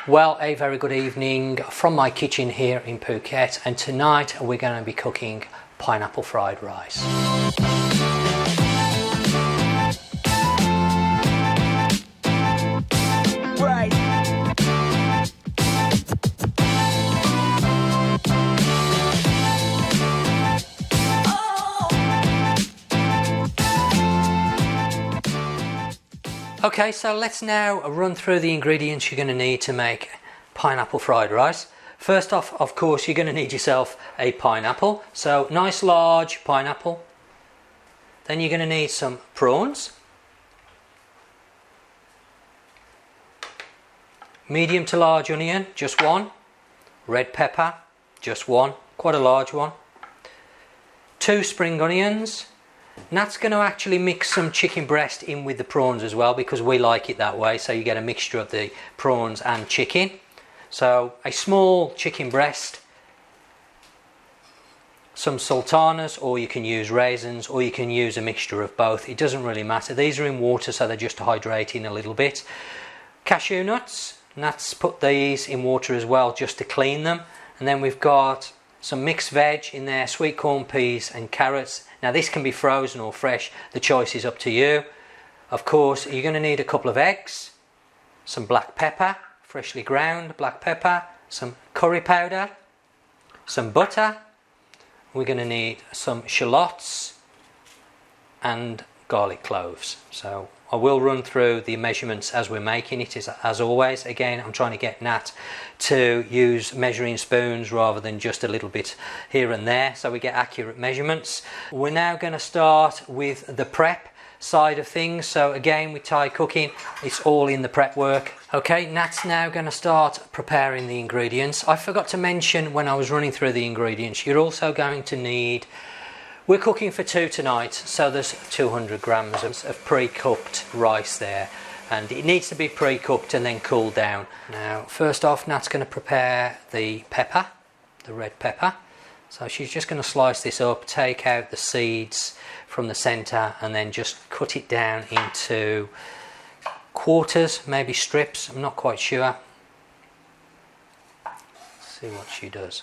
Well, a very good evening from my kitchen here in Phuket, and tonight we're going to be cooking pineapple fried rice. Okay, so let's now run through the ingredients you're going to need to make pineapple fried rice. First off, of course, you're going to need yourself a pineapple. So nice large pineapple. Then you're going to need some prawns. Medium to large onion, just one. Red pepper, just one, quite a large one. 2 spring onions. Nat's going to actually mix some chicken breast in with the prawns as well, because we like it that way, so you get a mixture of the prawns and chicken. So a small chicken breast, some sultanas, or you can use raisins, or you can use a mixture of both. It doesn't really matter. These are in water, so they're just hydrating a little bit. Cashew nuts. Nat's put these in water as well just to clean them. And then we've got some mixed veg in there, sweet corn, peas and carrots. Now this can be frozen or fresh, the choice is up to you. Of course, you're going to need a couple of eggs, some black pepper, freshly ground black pepper, some curry powder, some butter. We're going to need some shallots and garlic cloves. So I will run through the measurements as we're making it, as always. Again, I'm trying to get Nat to use measuring spoons rather than just a little bit here and there, so we get accurate measurements. We're now going to start with the prep side of things. So again, with Thai cooking, it's all in the prep work. Okay, Nat's now going to start preparing the ingredients. I forgot to mention when I was running through the ingredients, you're also going to need, we're cooking for 2 tonight, so there's 200 grams of pre-cooked rice there, and it needs to be pre-cooked and then cooled down. Now, first off, Nat's going to prepare the pepper, the red pepper. So she's just going to slice this up, take out the seeds from the centre, and then just cut it down into quarters, maybe strips, I'm not quite sure. Let's see what she does.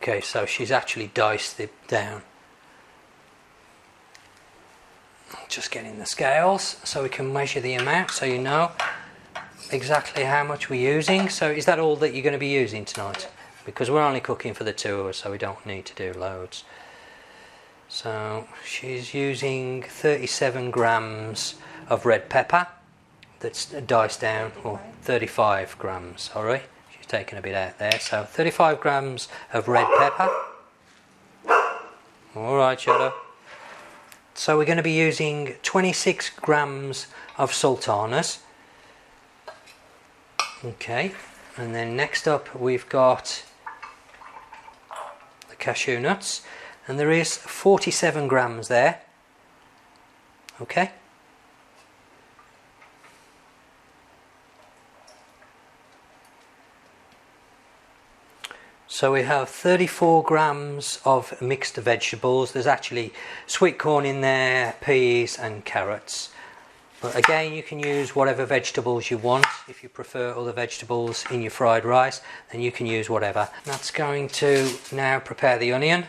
Okay, so she's actually diced it down. Just getting the scales so we can measure the amount, so you know exactly how much we're using. So is that all that you're going to be using tonight? Because we're only cooking for the 2 of us, so we don't need to do loads. So she's using 37 grams of red pepper that's diced down, or 35 grams, sorry. Taken a bit out there, so 35 grams of red pepper. Alright, Shadow. So we're going to be using 26 grams of sultanas. Okay, and then next up we've got the cashew nuts, and there is 47 grams there. Okay. So we have 34 grams of mixed vegetables. There's actually sweet corn in there, peas and carrots. But again, you can use whatever vegetables you want. If you prefer other vegetables in your fried rice, then you can use whatever. That's going to now prepare the onion.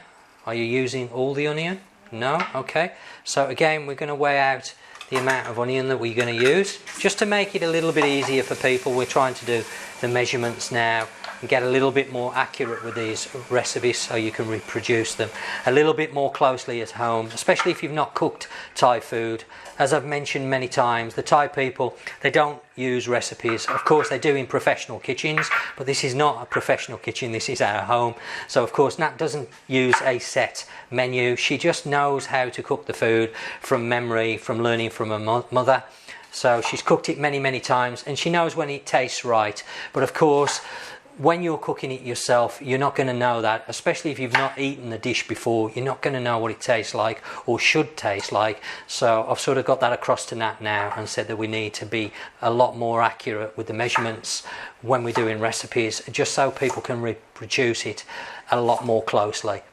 Are you using all the onion? No? Okay. So again, we're going to weigh out the amount of onion that we're going to use. Just to make it a little bit easier for people, we're trying to do the measurements now and get a little bit more accurate with these recipes so you can reproduce them a little bit more closely at home, especially if you've not cooked Thai food. As I've mentioned many times, the Thai people, they don't use recipes. Of course they do in professional kitchens, but this is not a professional kitchen, this is our home. So of course Nat doesn't use a set menu. She just knows how to cook the food from memory, from learning from her mother. So she's cooked it many times and she knows when it tastes right. But of course, when you're cooking it yourself, you're not going to know that, especially if you've not eaten the dish before. You're not going to know what it tastes like or should taste like. So I've sort of got that across to Nat now and said that we need to be a lot more accurate with the measurements when we're doing recipes, just so people can reproduce it a lot more closely.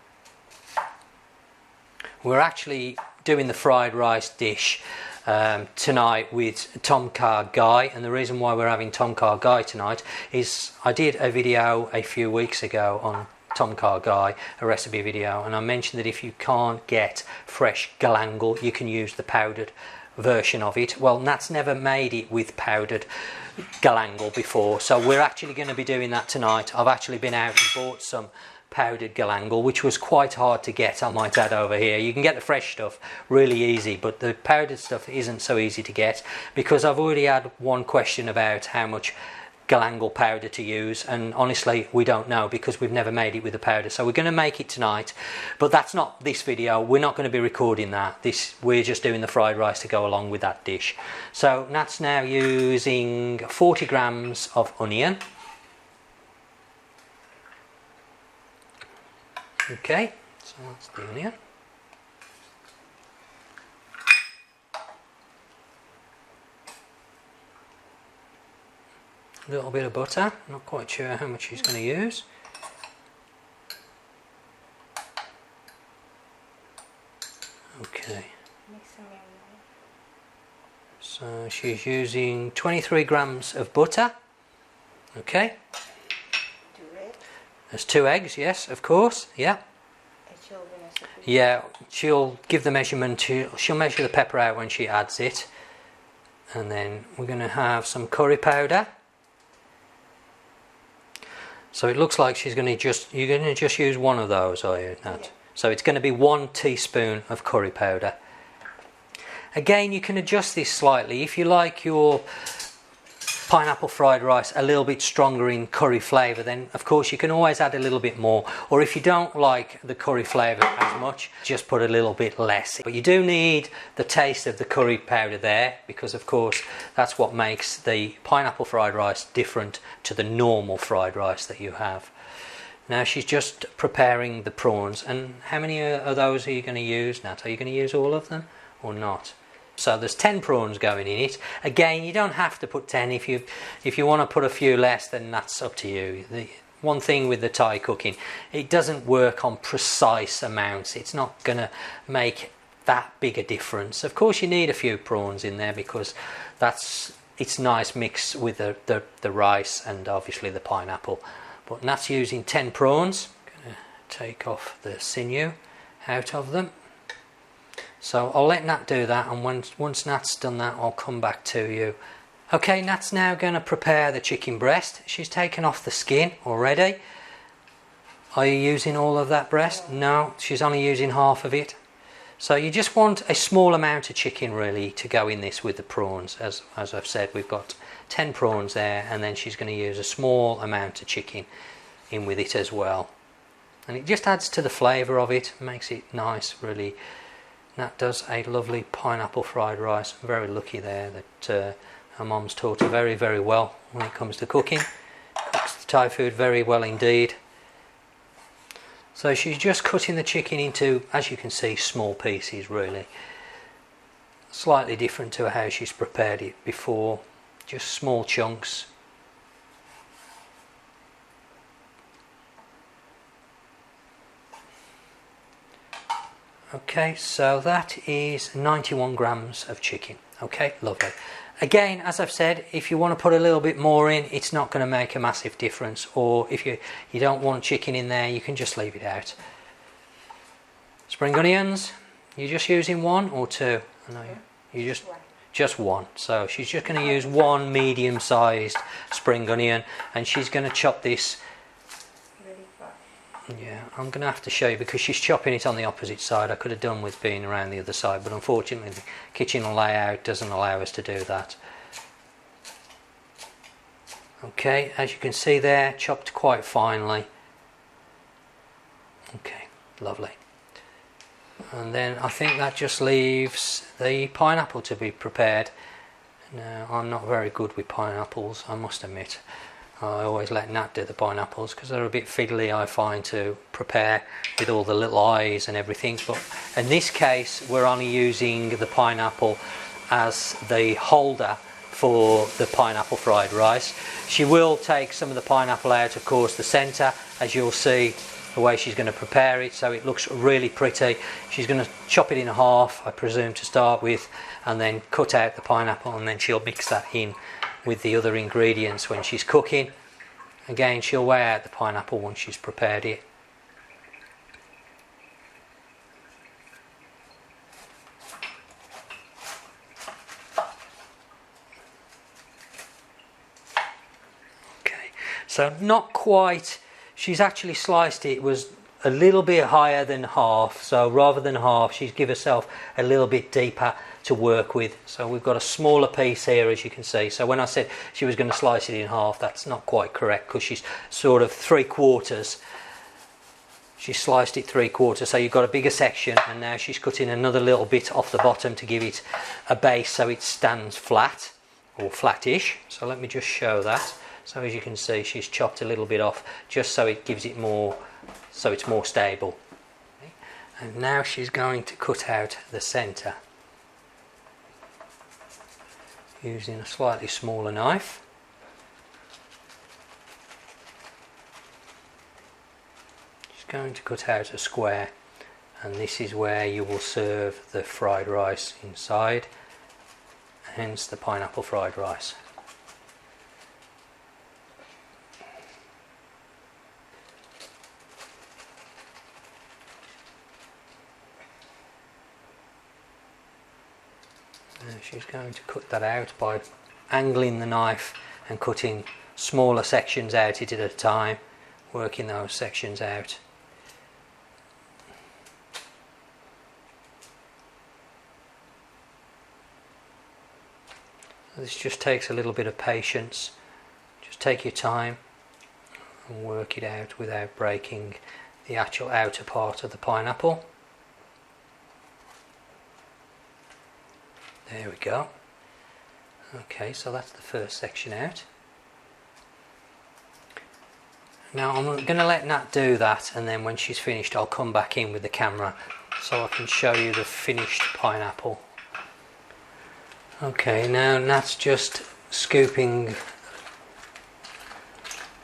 We're actually doing the fried rice dish tonight with tom kha gai, and the reason why we're having tom kha gai tonight is I did a video a few weeks ago on tom kha gai, a recipe video, and I mentioned that if you can't get fresh galangal, you can use the powdered version of it. Well, Nat's never made it with powdered galangal before, so we're actually going to be doing that tonight. I've actually been out and bought some powdered galangal, which was quite hard to get, I might add, over here. You can get the fresh stuff really easy, but the powdered stuff isn't so easy to get, because I've already had one question about how much galangal powder to use, and honestly we don't know because we've never made it with the powder. So we're going to make it tonight, but that's not this video. We're not going to be recording that. We're just doing the fried rice to go along with that dish. So Nat's now using 40 grams of onion. Okay, so that's the onion. A little bit of butter, not quite sure how much she's going to use. Okay. So she's using 23 grams of butter. Okay. There's 2 eggs, yes, of course, yeah. Yeah, she'll give the measurement, she'll measure the pepper out when she adds it. And then we're going to have some curry powder. So it looks like you're going to just use one of those, are you, Nat? Yeah. So it's going to be 1 teaspoon of curry powder. Again, you can adjust this slightly. If you like your pineapple fried rice a little bit stronger in curry flavour, then of course you can always add a little bit more, or if you don't like the curry flavour as much, just put a little bit less. But you do need the taste of the curry powder there, because of course that's what makes the pineapple fried rice different to the normal fried rice that you have. Now she's just preparing the prawns, and how many of those are you going to use, Nat? Are you going to use all of them or not? So there's 10 prawns going in it. Again, you don't have to put 10. If you want to put a few less, then that's up to you. The one thing with the Thai cooking, it doesn't work on precise amounts. It's not going to make that big a difference. Of course, you need a few prawns in there because it's nice mixed with the rice and obviously the pineapple. But Nat's using 10 prawns. I'm going to take off the sinew out of them. So I'll let Nat do that, and once Nat's done that, I'll come back to you. Okay, Nat's now going to prepare the chicken breast. She's taken off the skin already. Are you using all of that breast? No, she's only using half of it. So you just want a small amount of chicken really to go in this with the prawns. As I've said, we've got 10 prawns there, and then she's going to use a small amount of chicken in with it as well. And it just adds to the flavour of it, makes it nice really. Nat does a lovely pineapple fried rice. I'm very lucky there that her mum's taught her very, very well when it comes to cooking. Cooks the Thai food very well indeed. So she's just cutting the chicken into, as you can see, small pieces really. Slightly different to how she's prepared it before. Just small chunks. Okay, so that is 91 grams of chicken. Okay, lovely. Again, as I've said, if you want to put a little bit more in, it's not going to make a massive difference. Or if you don't want chicken in there, you can just leave it out. Spring onions, you're just using 1 or 2? I know you just just one. So she's just going to use one medium-sized spring onion, and she's going to chop this. Yeah, I'm going to have to show you because she's chopping it on the opposite side. I could have done with being around the other side, but unfortunately the kitchen layout doesn't allow us to do that. Okay, as you can see there, chopped quite finely. Okay, lovely. And then I think that just leaves the pineapple to be prepared. Now, I'm not very good with pineapples, I must admit. I always let Nat do the pineapples because they're a bit fiddly, I find, to prepare with all the little eyes and everything. But in this case, we're only using the pineapple as the holder for the pineapple fried rice. She will take some of the pineapple out, of course, the centre, as you'll see the way she's going to prepare it, so it looks really pretty. She's going to chop it in half, I presume, to start with, and then cut out the pineapple, and then she'll mix that in with the other ingredients when she's cooking. Again, she'll weigh out the pineapple once she's prepared it. Okay, so not quite, she's actually sliced it, was a little bit higher than half, so rather than half she's give herself a little bit deeper to work with. So we've got a smaller piece here, as you can see. So when I said she was going to slice it in half, that's not quite correct because she's sort of 3/4. She sliced it 3/4, so you've got a bigger section, and now she's cutting another little bit off the bottom to give it a base so it stands flat or flattish. So let me just show that. So as you can see, she's chopped a little bit off just so it gives it more, so it's more stable. And now she's going to cut out the centre using a slightly smaller knife. She's going to cut out a square, and this is where you will serve the fried rice inside, hence the pineapple fried rice. She's going to cut that out by angling the knife and cutting smaller sections out at a time, working those sections out. This just takes a little bit of patience. Just take your time and work it out without breaking the actual outer part of the pineapple. There we go. Okay, so that's the first section out. Now I'm going to let Nat do that, and then when she's finished I'll come back in with the camera so I can show you the finished pineapple. Okay, now Nat's just scooping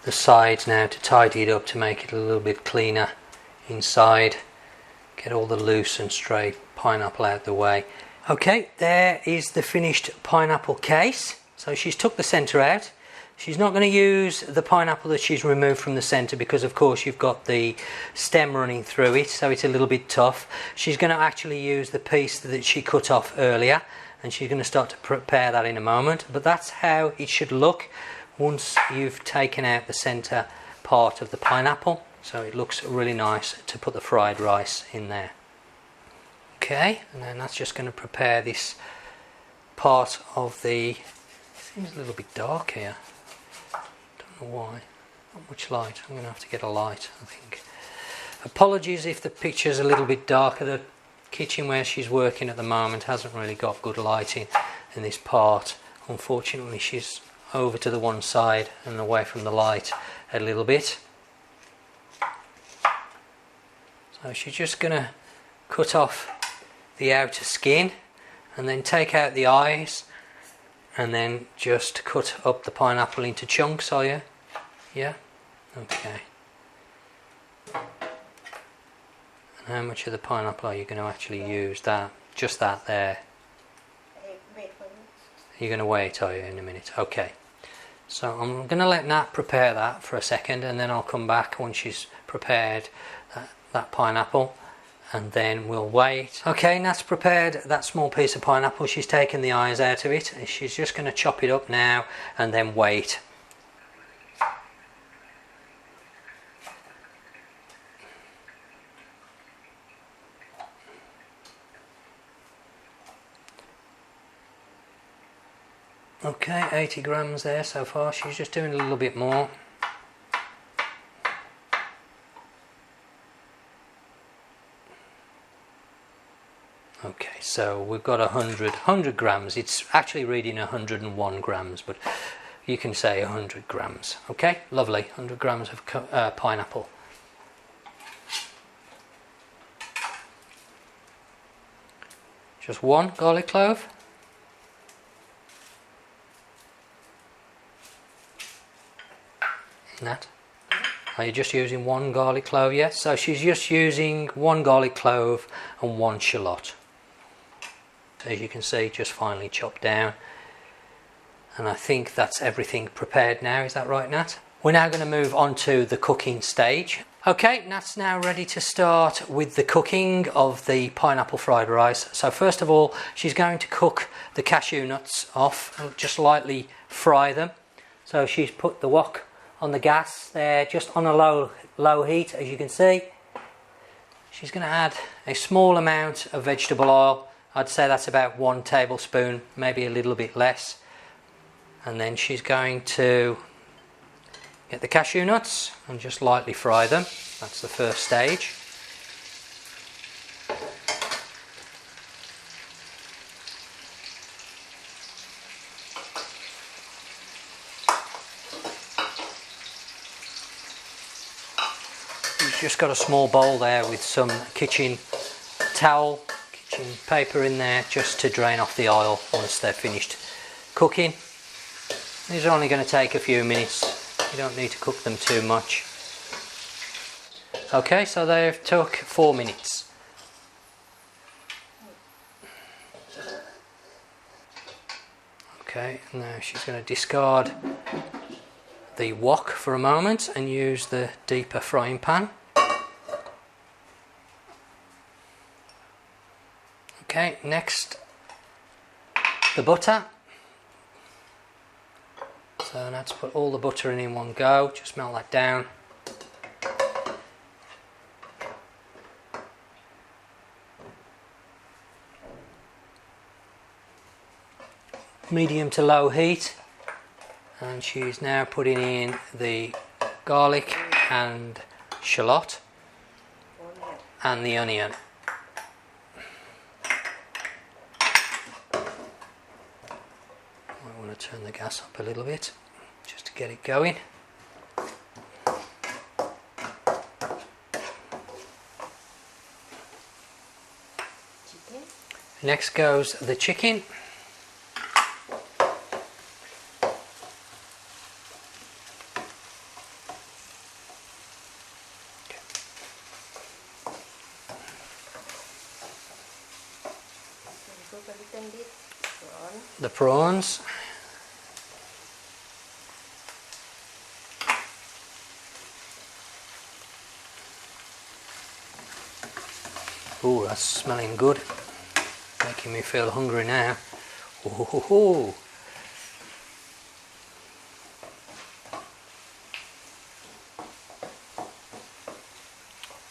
the sides now to tidy it up, to make it a little bit cleaner inside. Get all the loose and stray pineapple out the way. Okay, there is the finished pineapple case. So she's took the centre out. She's not going to use the pineapple that she's removed from the centre because of course you've got the stem running through it, so it's a little bit tough. She's going to actually use the piece that she cut off earlier, and she's going to start to prepare that in a moment. But that's how it should look once you've taken out the centre part of the pineapple. So it looks really nice to put the fried rice in there. Okay, and then that's just going to prepare this part of the... It seems a little bit dark here. Don't know why. Not much light. I'm going to have to get a light, I think. Apologies if the picture's a little bit darker. The kitchen where she's working at the moment hasn't really got good lighting in this part. Unfortunately, she's over to the one side and away from the light a little bit. So she's just going to cut off the outer skin and then take out the eyes, and then just cut up the pineapple into chunks, are you? Yeah? Okay. And how much of the pineapple are you going to actually use? That, just that there? You're going to wait, are you, in a minute? Okay. So I'm going to let Nat prepare that for a second, and then I'll come back once she's prepared that pineapple, and then we'll wait. Okay, Nat's prepared that small piece of pineapple. She's taken the eyes out of it, and she's just going to chop it up now and then wait. Okay, 80 grams there so far. She's just doing a little bit more. Okay, so we've got 100 grams. It's actually reading 101 grams, but you can say 100 grams. Okay, lovely. 100 grams of pineapple. Just one garlic clove. Nat, are you just using one garlic clove? Yes, so she's just using one garlic clove and one shallot. As you can see, just finely chopped down. And I think that's everything prepared now. Is that right, Nat? We're now going to move on to the cooking stage. Okay, Nat's now ready to start with the cooking of the pineapple fried rice. So first of all, she's going to cook the cashew nuts off and just lightly fry them. So she's put the wok on the gas there, just on a low heat, as you can see. She's going to add a small amount of vegetable oil. I'd say that's about 1 tablespoon, maybe a little bit less. And then she's going to get the cashew nuts and just lightly fry them. That's the first stage. You've just got a small bowl there with some kitchen towel, kitchen paper in there, just to drain off the oil once they're finished cooking. These are only going to take a few minutes. You don't need to cook them too much. Okay, so they've took 4 minutes. Okay, now she's going to discard the wok for a moment and use the deeper frying pan. Okay, next the butter. So let's put all the butter in one go, just melt that down. Medium to low heat, and she's now putting in the garlic and shallot and the onion. I want to turn the gas up a little bit just to get it going. Next goes the chicken. The prawns. Oh, that's smelling good. Making me feel hungry now. Ooh.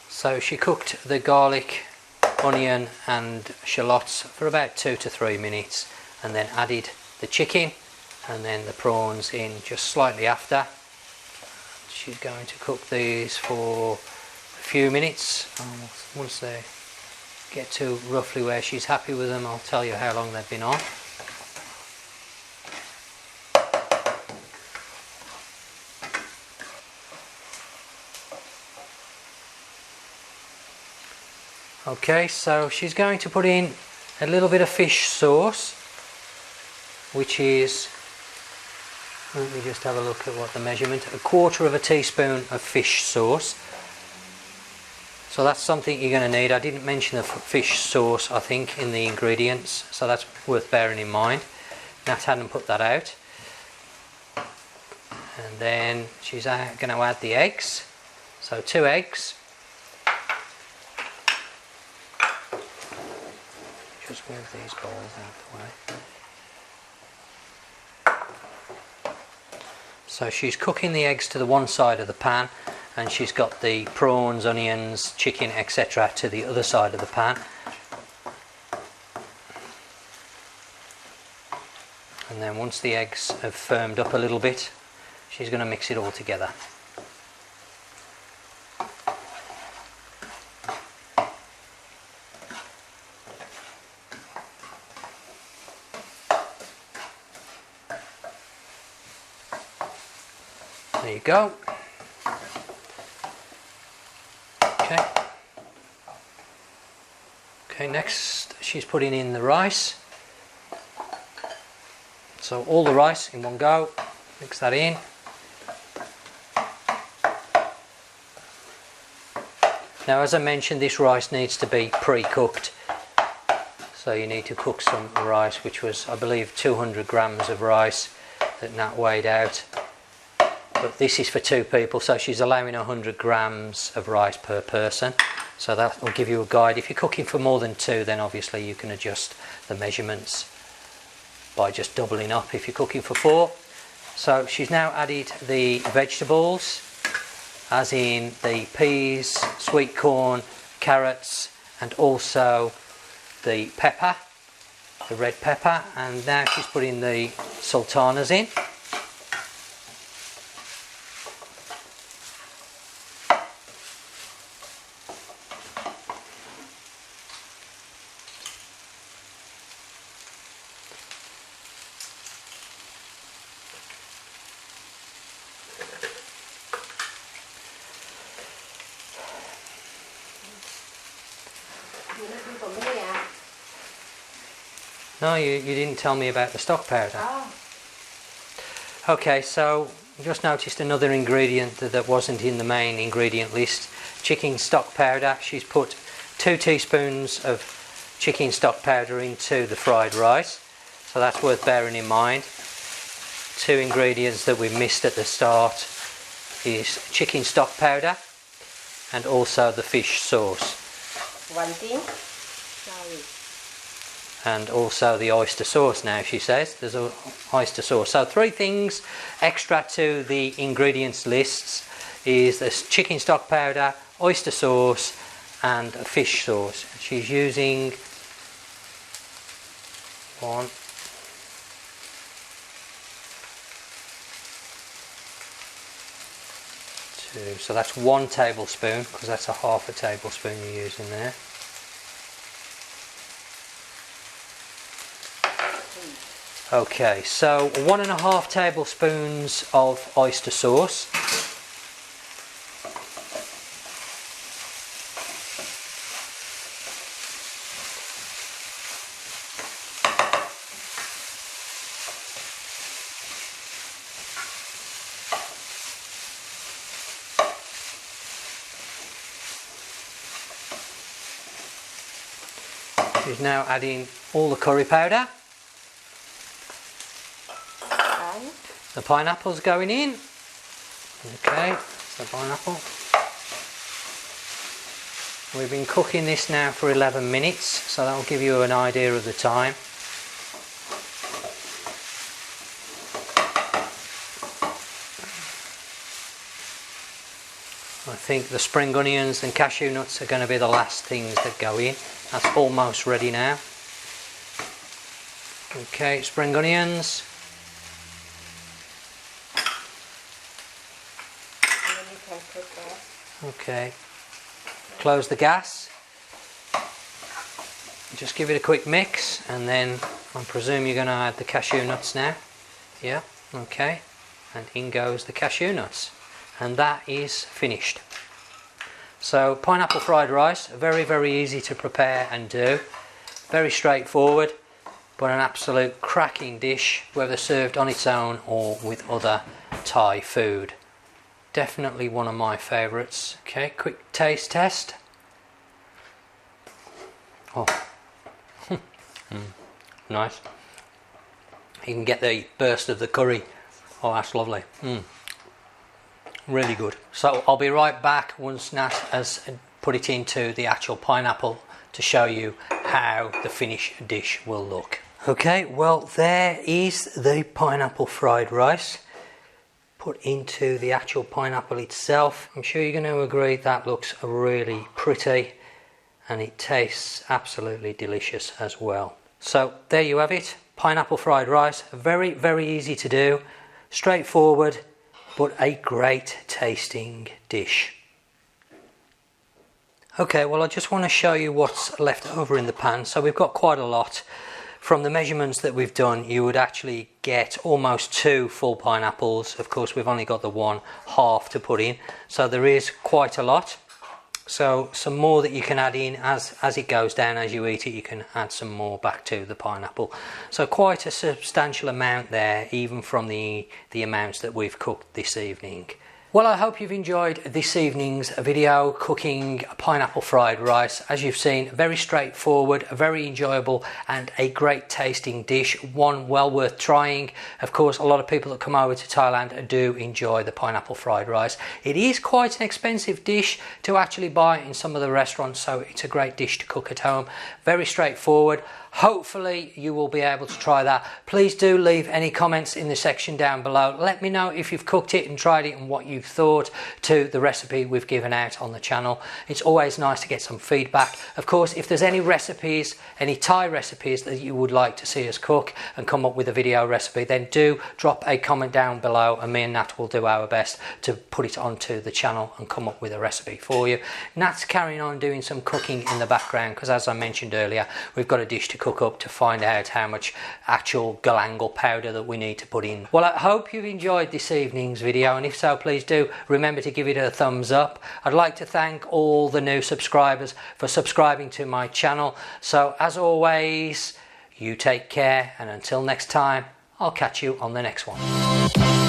So she cooked the garlic, onion and shallots for about 2 to 3 minutes, and then added the chicken and then the prawns in just slightly after. She's going to cook these for a few minutes. Once they get to roughly where she's happy with them, I'll tell you how long they've been on. Okay, so she's going to put in a little bit of fish sauce, which is, let me just have a look at what the measurement, 1/4 teaspoon of fish sauce. So that's something you're going to need. I didn't mention the fish sauce, I think, in the ingredients, so that's worth bearing in mind. Nat hadn't put that out. And then she's going to add the eggs. So 2 eggs. just move these bowls out of the way. So she's cooking the eggs to the one side of the pan, and she's got the prawns, onions, chicken, etc. to the other side of the pan. And then once the eggs have firmed up a little bit, she's going to mix it all together. There you go. Okay. Okay, next she's putting in the rice. So all the rice in one go, mix that in. Now, as I mentioned, this rice needs to be pre-cooked. So you need to cook some rice, which was, I believe, 200 grams of rice that Nat weighed out. But this is for 2 people, so she's allowing 100 grams of rice per person. So that will give you a guide. If you're cooking for more than 2, then obviously you can adjust the measurements by just doubling up if you're cooking for 4. So she's now added the vegetables, as in the peas, sweet corn, carrots, and also the pepper, the red pepper, and now she's putting the sultanas in. No, you didn't tell me about the stock powder. Oh. Okay, so I just noticed another ingredient that wasn't in the main ingredient list. Chicken stock powder. She's put 2 teaspoons of chicken stock powder into the fried rice. So that's worth bearing in mind. 2 ingredients that we missed at the start is chicken stock powder and also the fish sauce. One thing. Sorry. And also the oyster sauce. Now she says there's an oyster sauce. So 3 things extra to the ingredients lists is this chicken stock powder, oyster sauce and a fish sauce. She's using 1, 2, so that's 1 tablespoon, because that's a half a tablespoon you're using there. Okay, so 1.5 tablespoons of oyster sauce. She's now adding all the curry powder. The pineapple's going in. Okay, that's the pineapple. We've been cooking this now for 11 minutes, so that'll give you an idea of the time. I think the spring onions and cashew nuts are going to be the last things that go in. That's almost ready now. Okay, spring onions. Okay, close the gas, just give it a quick mix, and then I presume you're going to add the cashew nuts now. Yeah, okay, and in goes the cashew nuts, and that is finished. So pineapple fried rice, very easy to prepare and do, very straightforward, but an absolute cracking dish, whether served on its own or with other Thai food. Definitely one of my favourites. Okay, quick taste test. Oh, nice. You can get the burst of the curry. Oh, that's lovely. Really good. So I'll be right back once Nat has put it into the actual pineapple to show you how the finished dish will look. Okay, well there is the pineapple fried rice put into the actual pineapple itself. I'm sure you're going to agree that looks really pretty and it tastes absolutely delicious as well. So there you have it, pineapple fried rice. Very, very easy to do, straightforward, but a great tasting dish. Okay, well I just want to show you what's left over in the pan. So we've got quite a lot. From the measurements that we've done, you would actually get almost 2 full pineapples. Of course, we've only got the 1/2 to put in, so there is quite a lot. So some more that you can add in as it goes down, as you eat it, you can add some more back to the pineapple. So quite a substantial amount there, even from the amounts that we've cooked this evening. Well, I hope you've enjoyed this evening's video cooking pineapple fried rice. As you've seen, very straightforward, very enjoyable and a great tasting dish, one well worth trying. Of course, a lot of people that come over to Thailand do enjoy the pineapple fried rice. It is quite an expensive dish to actually buy in some of the restaurants, so it's a great dish to cook at home. Very straightforward. Hopefully you will be able to try that. Please do leave any comments in the section down below. Let me know if you've cooked it and tried it and what you've thought to the recipe we've given out on the channel. It's always nice to get some feedback. Of course, if there's any recipes, any Thai recipes that you would like to see us cook and come up with a video recipe, then do drop a comment down below and me and Nat will do our best to put it onto the channel and come up with a recipe for you. Nat's carrying on doing some cooking in the background because, as I mentioned earlier, we've got a dish to cook up to find out how much actual galangal powder that we need to put in. Well, I hope you've enjoyed this evening's video, and if so, please do remember to give it a thumbs up. I'd like to thank all the new subscribers for subscribing to my channel. So as always, you take care, and until next time, I'll catch you on the next one.